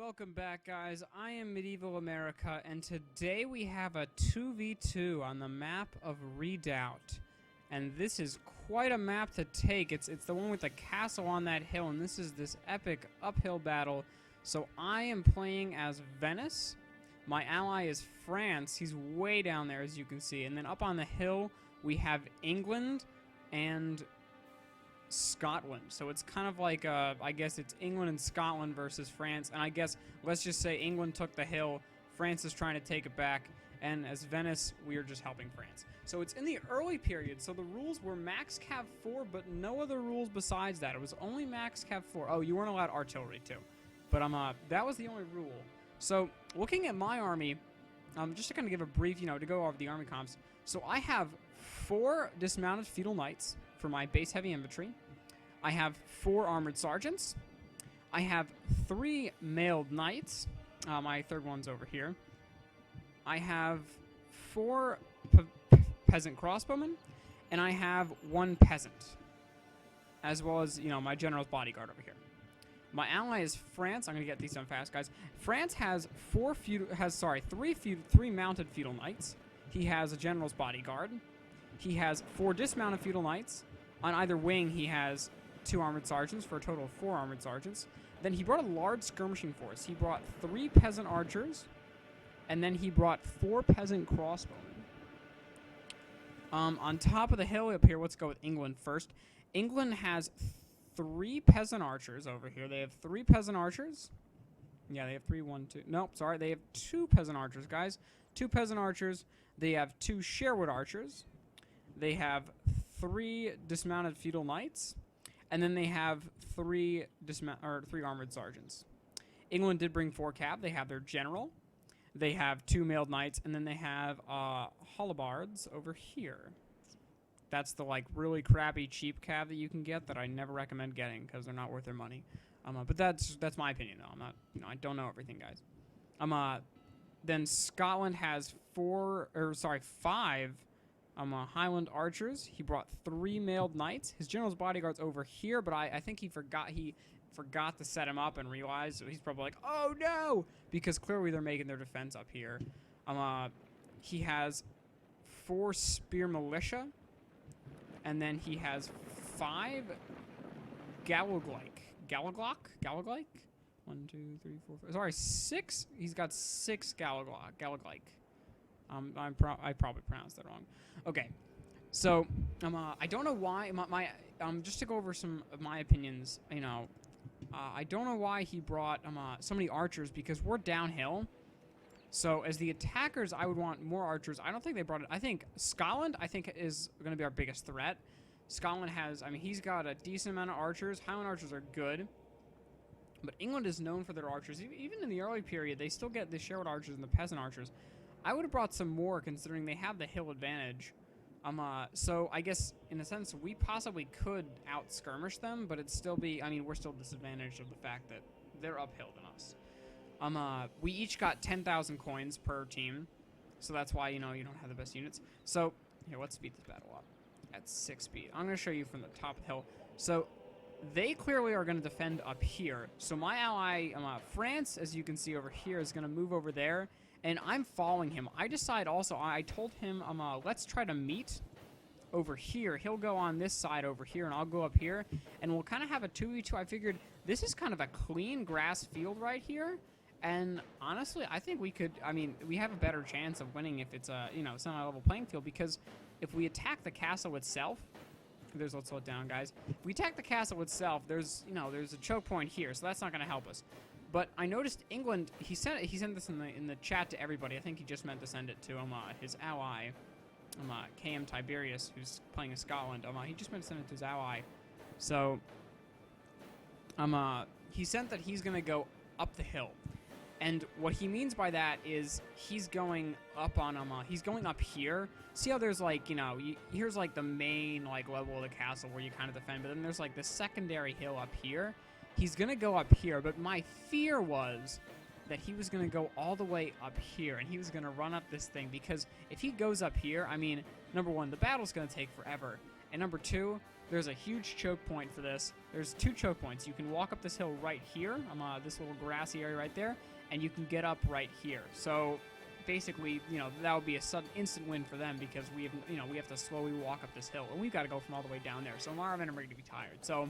Welcome back, guys. I am Medieval America, and today we have a 2v2 on the map of Redoubt. And this is quite a map to take. It's the one with the castle on that hill, and this is this epic uphill battle. So I am playing as Venice. My ally is France. He's way down there, as you can see. And then up on the hill, we have England and Scotland. So it's kind of like, I guess it's England and Scotland versus France. And I guess, let's just say England took the hill, France is trying to take it back, and as Venice, we are just helping France. So it's in the early period, so the rules were max cav 4, but no other rules besides that. It was only max cav 4. Oh, you weren't allowed artillery too. But that was the only rule. So, looking at my army, just to kind of give a brief, to go over the army comps. So I have 4 dismounted feudal knights for my base heavy infantry. I have 4 armored sergeants. I have 3 mailed knights. My third one's over here. I have 4 peasant crossbowmen, and I have 1 peasant, as well as, my general's bodyguard over here. My ally is France. I'm gonna get these done fast, guys. France has 3 mounted feudal knights. He has a general's bodyguard. He has 4 dismounted feudal knights. On either wing, he has 2 armored sergeants for a total of 4 armored sergeants. Then he brought a large skirmishing force. He brought 3 peasant archers, and then he brought 4 peasant crossbowmen. On top of the hill up here, let's go with England first. England has 3 peasant archers over here. They have 3 peasant archers. Yeah, they have 3, 1, 2. Nope, sorry. They have 2 peasant archers, guys. 2 peasant archers. They have 2 Sherwood archers. They have 3 dismounted feudal knights. And then they have 3 armored sergeants. England did bring 4 cav. They have their general. They have 2 mailed knights. And then they have halberds over here. That's the really crappy cheap cav that you can get that I never recommend getting because they're not worth their money. But that's my opinion though. I'm not, I don't know everything, guys. Then Scotland has 5 Highland archers. He brought 3 mailed knights. His general's bodyguard's over here, but I think he forgot to set him up and realized, so he's probably like, oh no, because clearly they're making their defense up here. He has 4 spear militia. And then he has 5 Gallaglock? 1, 2, 3, 4, 5. Sorry, 6. He's got 6 Gallaglock. I probably pronounced that wrong. Okay, so I don't know why just to go over some of my opinions. I don't know why he brought so many archers because we're downhill. So as the attackers, I would want more archers. I don't think they brought it. I think Scotland, is going to be our biggest threat. Scotland has, he's got a decent amount of archers. Highland archers are good. But England is known for their archers. Even in the early period, they still get the Sherwood archers and the peasant archers. I would have brought some more considering they have the hill advantage. So I guess, in a sense, we possibly could out-skirmish them, but it'd still be, we're still disadvantaged of the fact that they're uphill than us. We each got 10,000 coins per team, so that's why, you don't have the best units. So, here, let's speed this battle up at 6 speed. I'm going to show you from the top of the hill. So, they clearly are going to defend up here. So, my ally, France, as you can see over here, is going to move over there, and I'm following him. I decide also, I told him, let's try to meet over here. He'll go on this side over here, and I'll go up here, and we'll kind of have a 2v2. I figured this is kind of a clean grass field right here. And honestly, I think we could, we have a better chance of winning if it's a, semi-level playing field, because if we attack the castle itself, let's slow it down, guys. If we attack the castle itself, there's a choke point here, so that's not going to help us. But I noticed England, he sent this in the chat to everybody. I think he just meant to send it to his ally, KM Tiberius, who's playing in Scotland. He just meant to send it to his ally. So, he sent that he's going to go up the hill. And what he means by that is he's going up on he's going up here. See how there's here's the main level of the castle where you kind of defend, but then there's the secondary hill up here. He's gonna go up here, but my fear was that he was gonna go all the way up here and he was gonna run up this thing, because if he goes up here, number one, the battle's gonna take forever. And number 2, there's a huge choke point for this. There's 2 choke points. You can walk up this hill right here, this little grassy area right there, and you can get up right here. So basically, that would be a sudden instant win for them because we have to slowly walk up this hill, and we've got to go from all the way down there. So my army are ready to be tired. So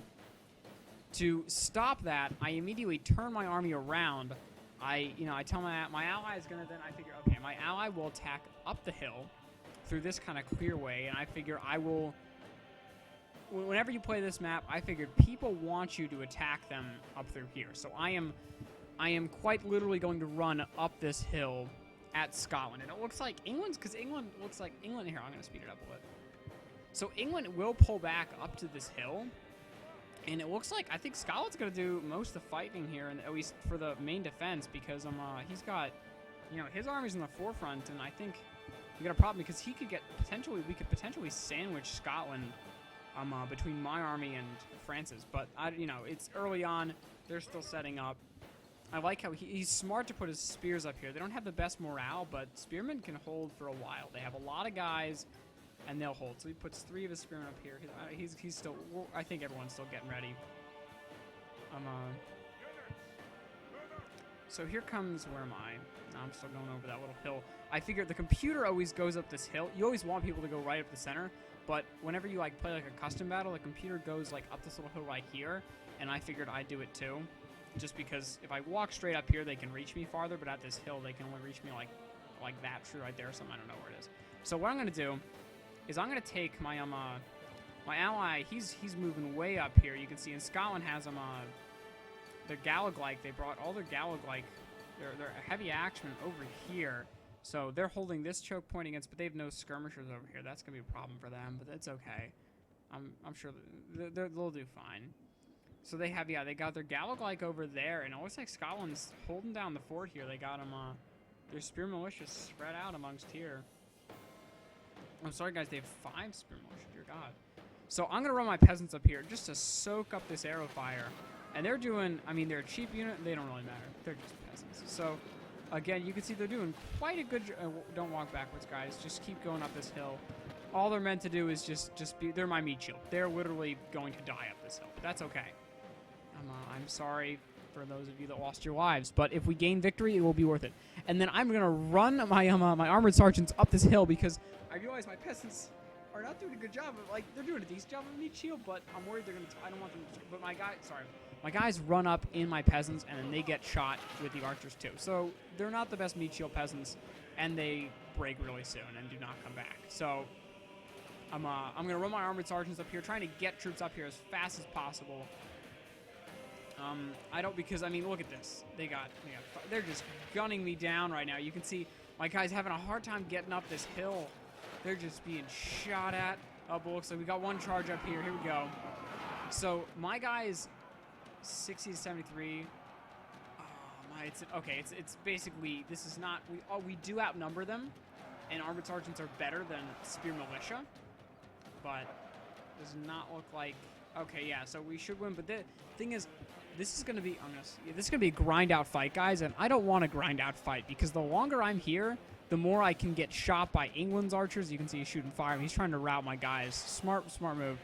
to stop that, I immediately turn my army around. I tell my ally is gonna. Then I figure, okay, my ally will attack up the hill through this kind of clear way, and I figure I will. Whenever you play this map, I figured people want you to attack them up through here. So I am quite literally going to run up this hill at Scotland. And it looks like England, here, I'm going to speed it up a bit. So England will pull back up to this hill. And it looks like, I think Scotland's going to do most of the fighting here, and at least for the main defense, because he's got, his army's in the forefront, and I think we got a problem because we could potentially sandwich Scotland between my army and France's, but it's early on. They're still setting up. I like how he's smart to put his spears up here. They don't have the best morale, but spearmen can hold for a while. They have a lot of guys, and they'll hold. So he puts 3 of his spearmen up here. He's still. I think everyone's still getting ready. So here comes. Where am I? No, I'm still going over that little hill. I figured the computer always goes up this hill. You always want people to go right up the center. But whenever you play a custom battle, the computer goes up this little hill right here, and I figured I'd do it too, just because if I walk straight up here, they can reach me farther, but at this hill, they can only reach me like that tree right there or something. I don't know where it is. So what I'm gonna do is I'm gonna take my my ally. He's moving way up here. You can see, and Scotland has the Gallaglyke. They brought all their Gallaglyke. They're heavy action over here. So they're holding this choke point against, but they have no skirmishers over here. That's going to be a problem for them, but that's okay. I'm sure they'll do fine. So they got their Gallaglyke over there, and it looks like Scotland's holding down the fort here. They got them, their spear militia spread out amongst here. I'm sorry, guys, they have 5 spear militia, dear God. So I'm going to run my peasants up here just to soak up this arrow fire. And they're doing, they're a cheap unit. They don't really matter. They're just peasants. So again, you can see they're doing quite a good job. Don't walk backwards, guys. Just keep going up this hill. All they're meant to do is just be. They're my meat shield. They're literally going to die up this hill, but that's okay. I'm sorry for those of you that lost your lives, but if we gain victory, it will be worth it. And then I'm gonna run my my armored sergeants up this hill because I realize my peasants are not doing a good job. They're doing a decent job of meat shield, but I'm worried they're gonna. I don't want them to. But my guys run up in my peasants, and then they get shot with the archers too. So they're not the best meat shield peasants, and they break really soon and do not come back. So I'm gonna run my armored sergeants up here, trying to get troops up here as fast as possible. Because look at this. They're just gunning me down right now. You can see my guys having a hard time getting up this hill. They're just being shot at. Oh, but looks like we got one charge up here. Here we go. So my guys, 60 to 73. It's basically, this is not, we do outnumber them, and armored sergeants are better than spear militia, but does not look like, okay, yeah, so we should win, but the thing is, this is going to be, this is going to be a grind out fight, guys, and I don't want a grind out fight, because the longer I'm here, the more I can get shot by England's archers. You can see he's shooting fire, and he's trying to rout my guys. Smart move.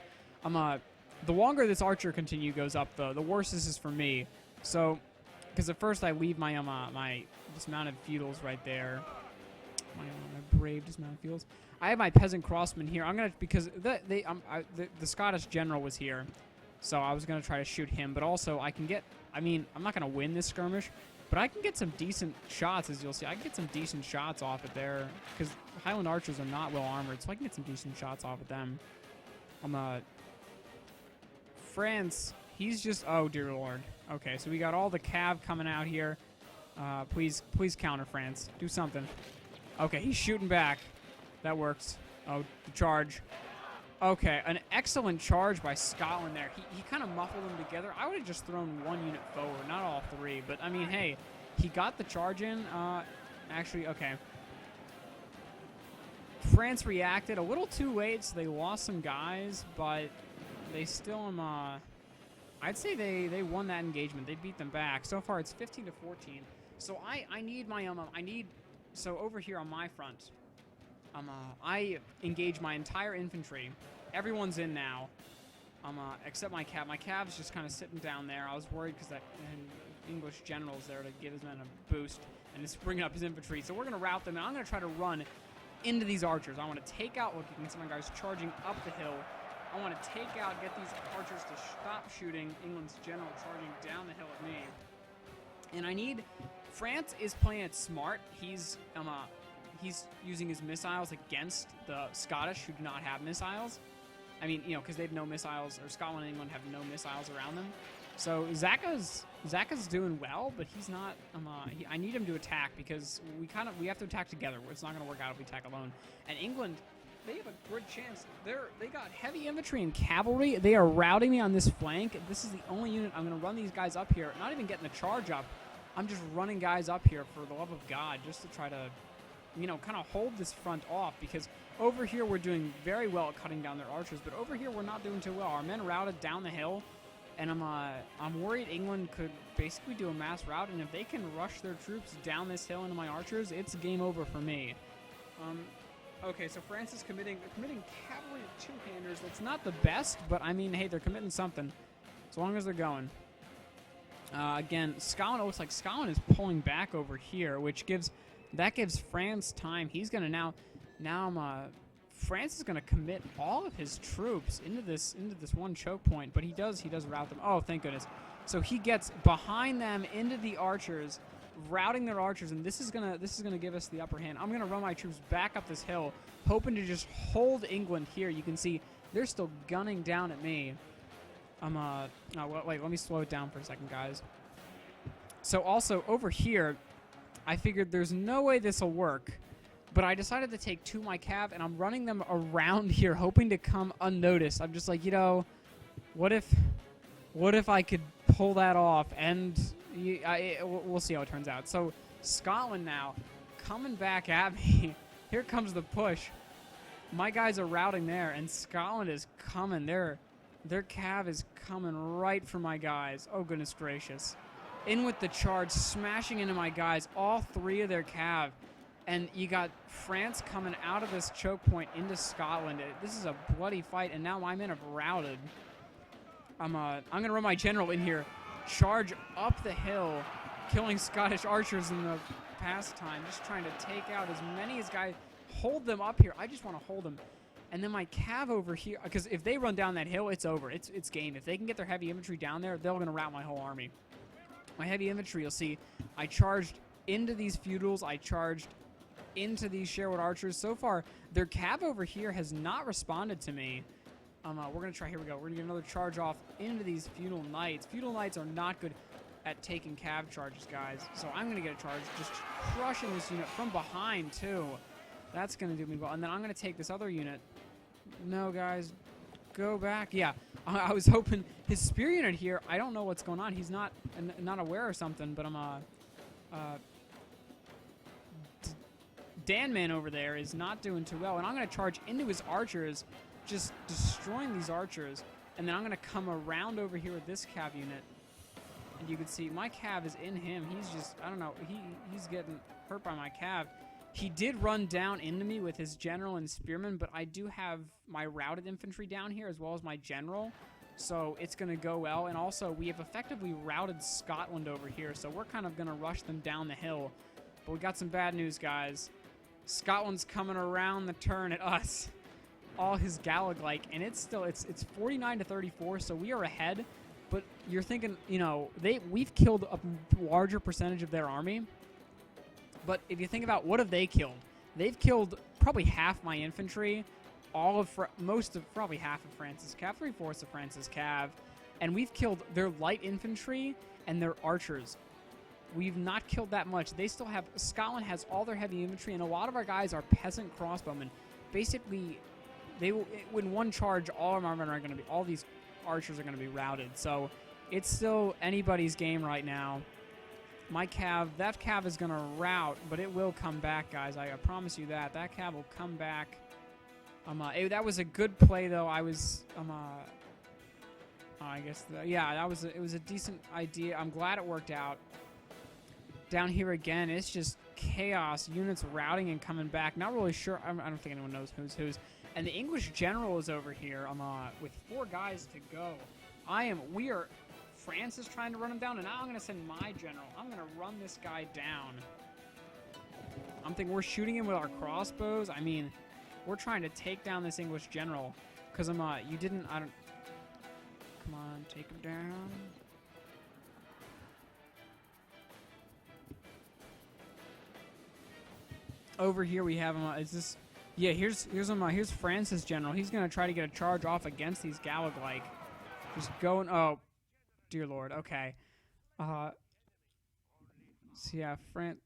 The longer this archer goes up, the worse this is for me. So, because at first I leave my my dismounted feudals right there, my brave dismounted feudals. I have my peasant crossmen here. I'm gonna, because the Scottish general was here, so I was gonna try to shoot him. But also I can get. I'm not gonna win this skirmish, but I can get some decent shots, as you'll see. I can get some decent shots off it there, because Highland archers are not well armored, so I can get some decent shots off at them. France, he's just, oh dear lord. Okay, so we got all the cav coming out here. Please counter, France. Do something. Okay, he's shooting back. That works. Oh, the charge. Okay, an excellent charge by Scotland there. He kind of muffled them together. I would have just thrown one unit forward, not all 3. But, hey, he got the charge in. Actually, okay. France reacted a little too late, so they lost some guys, but they still, I'd say they won that engagement. They beat them back. So far, it's 15 to 14. So I need my, so over here on my front, I engage my entire infantry everyone's in now. Except my cav. My cav's just kind of sitting down there. I was worried because that English general's there to give his men a boost and just bring up his infantry. So we're going to rout them, and I'm going to try to run into these archers. I want to take out, look, you can see my guys charging up the hill. I want to take out, get these archers to stop shooting England's general charging down the hill at me. And I need, France is playing it smart. He's using his missiles against the Scottish, who do not have missiles. I mean, you know, because they have no missiles, or Scotland and England have no missiles around them. So Zaka's doing well, but he's not. I need him to attack because we have to attack together. It's not going to work out if we attack alone. And England, they have a good chance. They got heavy infantry and cavalry. They are routing me on this flank. This is the only unit I'm going to run these guys up here. Not even getting the charge up. I'm just running guys up here for the love of God, just to try to, you know, kind of hold this front off, because over here we're doing very well at cutting down their archers, but over here we're not doing too well. Our men routed down the hill, and I'm worried England could basically do a mass rout, and if they can rush their troops down this hill into my archers, it's game over for me. Okay, so France is committing cavalry to two-handers. That's not the best, but I mean, hey, they're committing something, as long as they're going. Again, Scotland, it looks like Scotland is pulling back over here, which gives France time. He's going to France is going to commit all of his troops into this one choke point, but he does rout them. Oh, thank goodness. So he gets behind them into the archers, routing their archers, and this is going to give us the upper hand. I'm going to run my troops back up this hill, hoping to just hold England here. You can see they're still gunning down at me. Wait, let me slow it down for a second, guys. So also over here, I figured there's no way this will work, but I decided to take two my cav, and I'm running them around here, hoping to come unnoticed. I'm just like, you know, what if I could pull that off? And we'll see how it turns out. So Scotland now coming back at me. Here comes the push. My guys are routing there, and Scotland is coming. Their cav is coming right for my guys. Oh, goodness gracious. In with the charge, smashing into my guys, all three of their cav. And you got France coming out of this choke point into Scotland. This is a bloody fight, and now my men have routed. I'm going to run my general in here, charge up the hill, killing Scottish archers in the pastime, just trying to take out as many as guys. Hold them up here. I just want to hold them. And then my cav over here, because if they run down that hill, it's over. It's game. If they can get their heavy infantry down there, they're going to rout my whole army. My heavy infantry, you'll see, I charged into these feudals. I charged into these Sherwood archers. So far, their cav over here has not responded to me. We're going to try. Here we go. We're going to get another charge off into these feudal knights. Feudal knights are not good at taking cav charges, guys. So I'm going to get a charge, just crushing this unit from behind, too. That's going to do me well. And then I'm going to take this other unit. No, guys. Go back. Yeah. I was hoping his spear unit here, I don't know what's going on. He's not aware or something, but Danman over there is not doing too well. And I'm going to charge into his archers, just destroying these archers. And then I'm going to come around over here with this cav unit. And you can see my cav is in him. He's just, I don't know, he's getting hurt by my cav. He did run down into me with his general and spearmen, but I do have my routed infantry down here as well as my general, so it's going to go well. And also, we have effectively routed Scotland over here, so we're kind of going to rush them down the hill. But we got some bad news, guys. Scotland's coming around the turn at us. All his Gallic-like, and it's 49-34, so we are ahead. But you're thinking, you know, we've killed a larger percentage of their army. But if you think about what have they killed, they've killed probably half my infantry, probably half of France's cav, 3/4 of France's cav, and we've killed their light infantry and their archers. We've not killed that much. They still have, Scotland has all their heavy infantry, and a lot of our guys are peasant crossbowmen. Basically, in one charge, all these archers are going to be routed. So it's still anybody's game right now. My cav, that cav is going to rout, but it will come back, guys. I promise you that. That cav will come back. That was a good play, though. I was, I guess, it was a decent idea. I'm glad it worked out. Down here again, it's just chaos. Units routing and coming back. Not really sure. I don't think anyone knows who's whose. And the English general is over here. With 4 guys to go. France is trying to run him down, and now I'm going to send my general. I'm going to run this guy down. I'm thinking we're shooting him with our crossbows. I mean, we're trying to take down this English general. Because come on, take him down. Over here we have him. Here's France's general. He's gonna try to get a charge off against these Gallic. Just going. Oh, dear Lord. Okay. So yeah, France.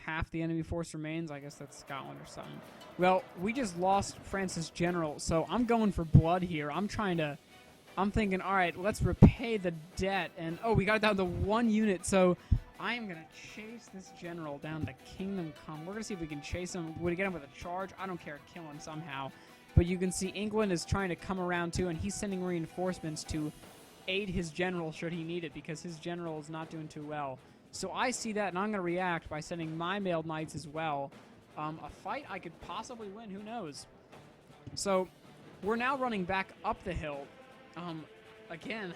Half the enemy force remains. I guess that's Scotland or something. Well, we just lost France's general, so I'm going for blood here. I'm thinking, all right, let's repay the debt. And we got it down to 1 unit, so I am going to chase this general down to Kingdom Come. We're going to see if we can chase him. Would we get him with a charge? I don't care. Kill him somehow. But you can see England is trying to come around too, and he's sending reinforcements to aid his general should he need it, because his general is not doing too well. So I see that, and I'm going to react by sending my mailed knights as well. A fight I could possibly win. Who knows? So we're now running back up the hill. Again,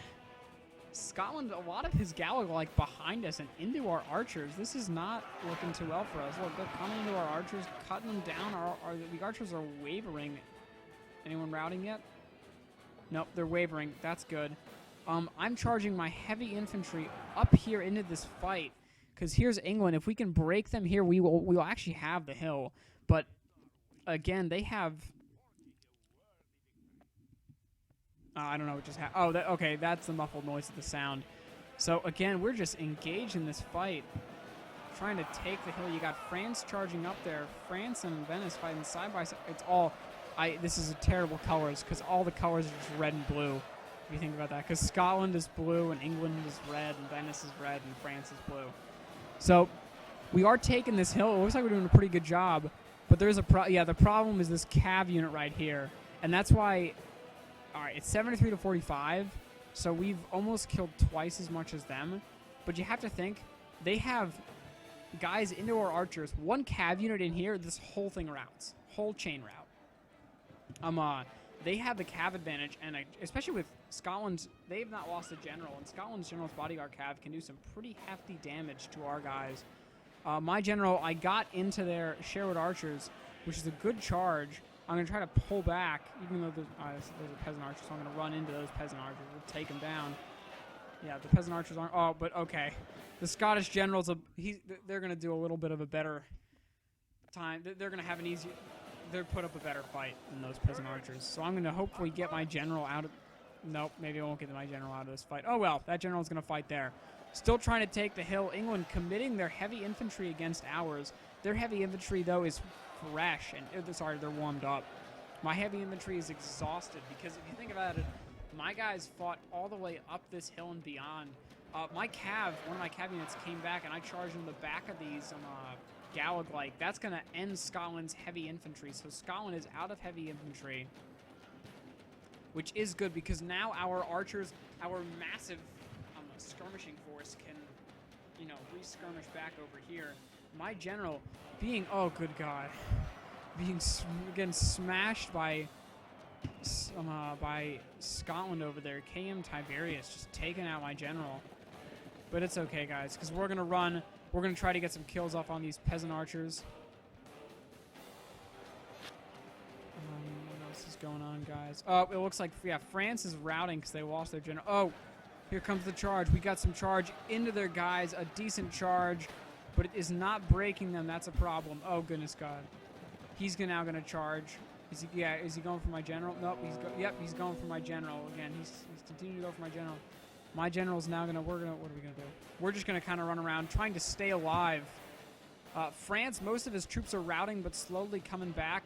Scotland, a lot of his Gallic behind us and into our archers. This is not looking too well for us. Look, they're coming into our archers, cutting them down. The archers are wavering. Anyone routing yet? Nope, they're wavering. That's good. I'm charging my heavy infantry up here into this fight, because here's England. If we can break them here, we will actually have the hill. But again, they have. I don't know what just happened. Oh, okay, that's the muffled noise of the sound. So again, we're just engaged in this fight, trying to take the hill. You got France charging up there. France and Venice fighting side by side. It's all. This is a terrible colors, because all the colors are just red and blue. If you think about that, because Scotland is blue and England is red and Venice is red and France is blue. So we are taking this hill. It looks like we're doing a pretty good job, but there's the problem is this cav unit right here, and that's why. All right, it's 73 to 45, so we've almost killed twice as much as them. But you have to think, they have guys into our archers. 1 cav unit in here, this whole thing routes, whole chain route. They have the cav advantage, and especially with Scotland, they've not lost a general, and Scotland's general's bodyguard cav can do some pretty hefty damage to our guys. My general, I got into their Sherwood archers, which is a good charge. I'm going to try to pull back, even though there's a peasant archer, so I'm going to run into those peasant archers. We'll take them down. Yeah, the peasant archers aren't. Oh, but okay. The Scottish generals, they're going to do a little bit of a better time. They're going to have an easier. They're put up a better fight than those peasant archers. So I'm going to hopefully get my general out of. Nope, maybe I won't get my general out of this fight. Oh well, that general's going to fight there. Still trying to take the hill. England committing their heavy infantry against ours. Their heavy infantry, though, is fresh, and they're warmed up. My heavy infantry is exhausted, because if you think about it, my guys fought all the way up this hill and beyond. One of my cav units came back, and I charged in the back of these Gallic. That's going to end Scotland's heavy infantry. So Scotland is out of heavy infantry, which is good, because now our archers, our massive skirmishing force can, re-skirmish back over here. My general being, oh good God, getting smashed by Scotland over there. KM Tiberius just taking out my general. But it's okay, guys, because we're going to run. We're going to try to get some kills off on these peasant archers. What else is going on, guys? Oh, it looks like, France is routing because they lost their general. Oh, here comes the charge. We got some charge into their guys, a decent charge, but it is not breaking them. That's a problem. Oh, goodness God. He's now going to charge. Is he going for my general? Nope, he's going for my general again. He's continuing to go for my general. My general's now what are we going to do? We're just going to kind of run around trying to stay alive. France, most of his troops are routing but slowly coming back.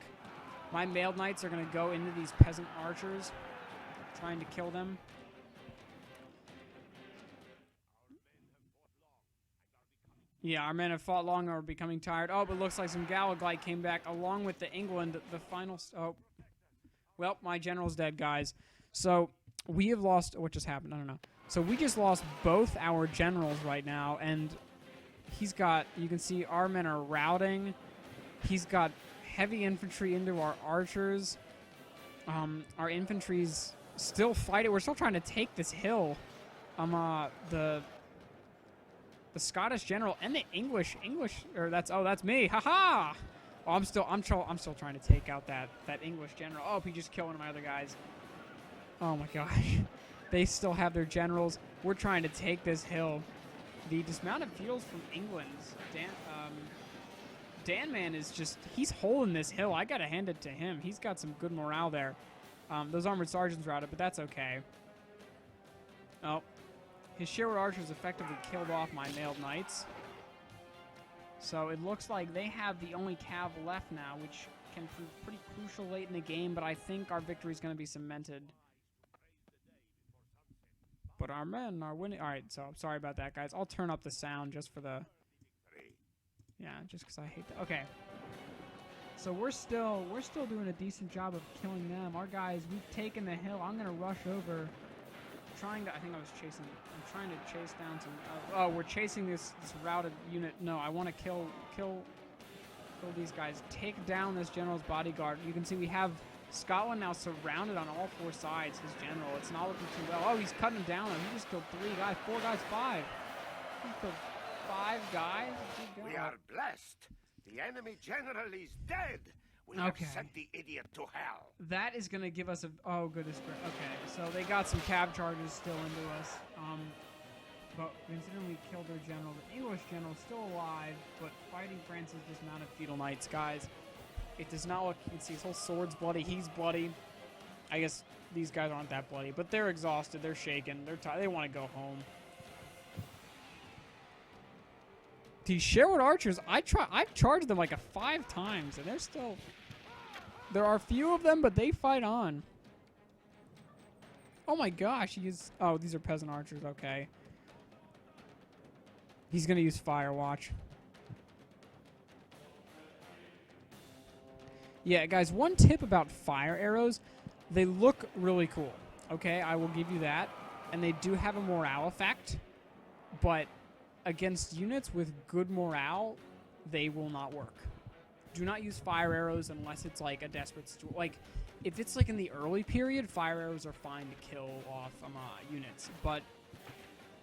My mailed knights are going to go into these peasant archers, trying to kill them. Yeah, our men have fought long and are becoming tired. Oh, but it looks like some Gallic came back along with the England. The final... Oh. Well, my general's dead, guys. So we have lost... What just happened? I don't know. So we just lost both our generals right now, and he's got, you can see our men are routing. He's got heavy infantry into our archers. Our infantry's still fighting. We're still trying to take this hill. The Scottish general and the English, or that's me. Haha. Oh, I'm still trying to take out that English general. Oh, he just killed one of my other guys. Oh my gosh. They still have their generals. We're trying to take this hill. The dismounted feudals from England. Danman is just, he's holding this hill. I gotta hand it to him. He's got some good morale there. Those armored sergeants routed, but that's okay. Oh. His Sherwood archers effectively killed off my mailed knights. So it looks like they have the only cav left now, which can prove pretty crucial late in the game, but I think our victory is going to be cemented. But our men are winning. All right, so sorry about that, guys. I'll turn up the sound just for the... Yeah, just because I hate that. Okay. So we're still doing a decent job of killing them. Our guys, we've taken the hill. I'm going to rush over. I think I'm trying to chase down some... we're chasing this routed unit. No, I want to kill these guys. Take down this general's bodyguard. You can see we have Scotland now surrounded on all four sides. His general. It's not looking too well. Oh, he's cutting them down. He just killed 3 guys. 4 guys, 5. He killed 5 guys. We are blessed. The enemy general is dead. We have sent the idiot to hell. That is going to give us a... Oh, goodness. Okay, so they got some cab charges still into us. But considering we killed their general, the English general is still alive, but fighting France's dismounted feudal knights, guys. It does not look... You can see his whole sword's bloody. He's bloody. I guess these guys aren't that bloody, but they're exhausted. They're shaken. They're tired. They want to go home. These Sherwood archers, I've charged them like 5 times, and they're still... There are a few of them, but they fight on. Oh my gosh, oh, these are peasant archers, okay. He's going to use fire, watch. Yeah, guys, one tip about fire arrows, they look really cool, okay? I will give you that. And they do have a morale effect, but against units with good morale, they will not work. Do not use fire arrows unless it's like a desperate situation. Like, if it's like in the early period, fire arrows are fine to kill off units. But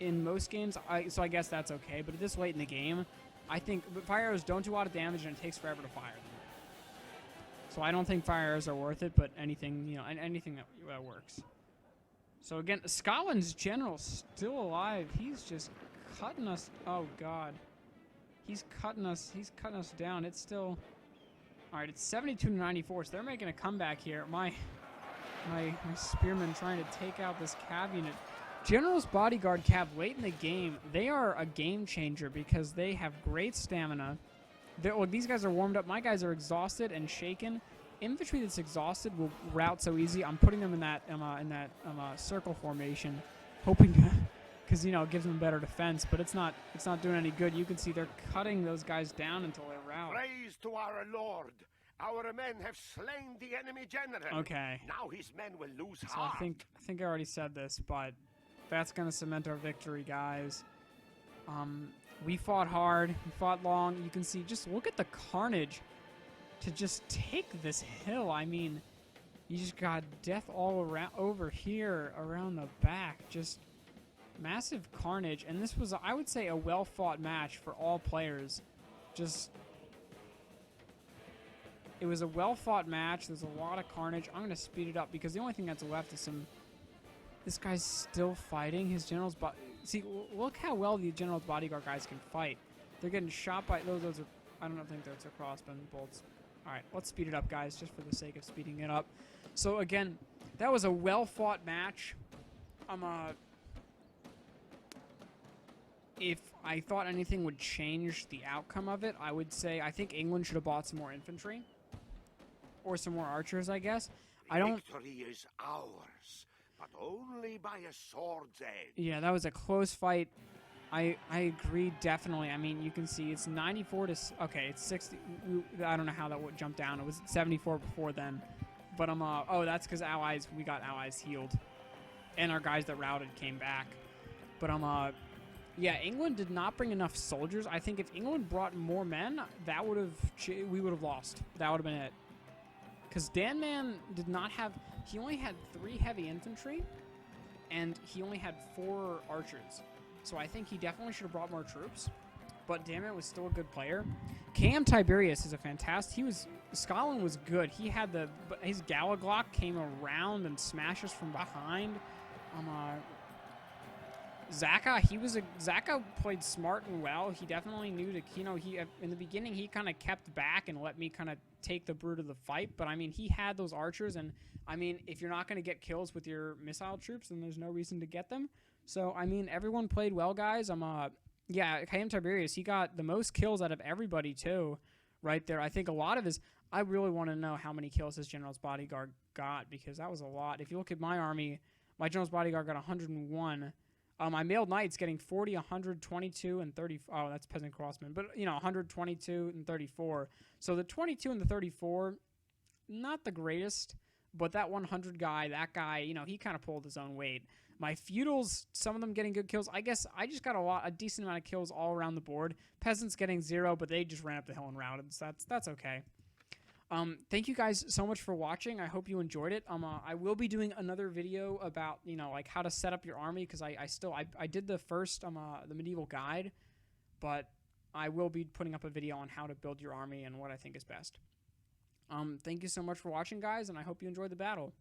in most games, so I guess that's okay. But this late in the game, I think fire arrows don't do a lot of damage and it takes forever to fire them. So I don't think fire arrows are worth it, but anything, anything that works. So again, Scotland's general's still alive. He's just cutting us. Oh God, he's cutting us down. It's still all right. It's 72-94. So they're making a comeback here. My spearmen trying to take out this cav unit. General's bodyguard cav late in the game. They are a game changer because they have great stamina. These guys are warmed up. My guys are exhausted and shaken. Infantry that's exhausted will rout so easy. I'm putting them in that circle formation, hoping because it gives them better defense. But it's not doing any good. You can see they're cutting those guys down until they rout. Praise to our Lord! Our men have slain the enemy general. Okay. Now his men will lose so heart. I think I already said this, but that's gonna cement our victory, guys. We fought hard. We fought long. You can see. Just look at the carnage. To just take this hill, I mean, you just got death all around over here, around the back, just massive carnage. And this was, I would say, a well-fought match for all players. It was a well-fought match. There's a lot of carnage. I'm going to speed it up because the only thing that's left is some... This guy's still fighting. His general's... See, look how well the general's bodyguard guys can fight. They're getting shot by... Those are... I don't think that's a crossbow bolts. All right, let's speed it up, guys, just for the sake of speeding it up. So, again, that was a well-fought match. If I thought anything would change the outcome of it, I would say I think England should have bought some more infantry. Or some more archers, I guess. Victory is ours, but only by a sword's edge. Yeah, that was a close fight. I agree, definitely. I mean, you can see it's 94 to... Okay, it's 60... I don't know how that would jump down. It was 74 before then. But oh, that's because we got allies healed. And our guys that routed came back. But Yeah, England did not bring enough soldiers. I think if England brought more men, that would have we would have lost. That would have been it. Because Danman did not have... He only had 3 heavy infantry, and he only had 4 archers. So I think he definitely should have brought more troops. But Danman was still a good player. Cam Tiberius is a fantastic... Scotland was good. He had his Galaglock came around and smashed us from behind. Zaka, Zaka played smart and well. He definitely knew to, in the beginning, he kind of kept back and let me kind of take the brunt of the fight. But, I mean, he had those archers. And, I mean, if you're not going to get kills with your missile troops, then there's no reason to get them. So, I mean, everyone played well, guys. Yeah, Chaim Tiberius, he got the most kills out of everybody, too, right there. I think a lot of I really want to know how many kills his General's Bodyguard got, because that was a lot. If you look at my army, my General's Bodyguard got 101. My Mailed Knight's getting 40, 122, and 30. Oh, that's Peasant Crossman. But, 122 and 34. So the 22 and the 34, not the greatest. But that 100 guy, he kind of pulled his own weight. My Feudals, some of them getting good kills. I guess I just got a decent amount of kills all around the board. Peasants getting 0, but they just ran up the hill and routed. So that's okay. Thank you guys so much for watching. I hope you enjoyed it. I will be doing another video about, like how to set up your army, because I did the first, the medieval guide, but I will be putting up a video on how to build your army and what I think is best. Thank you so much for watching, guys, and I hope you enjoyed the battle.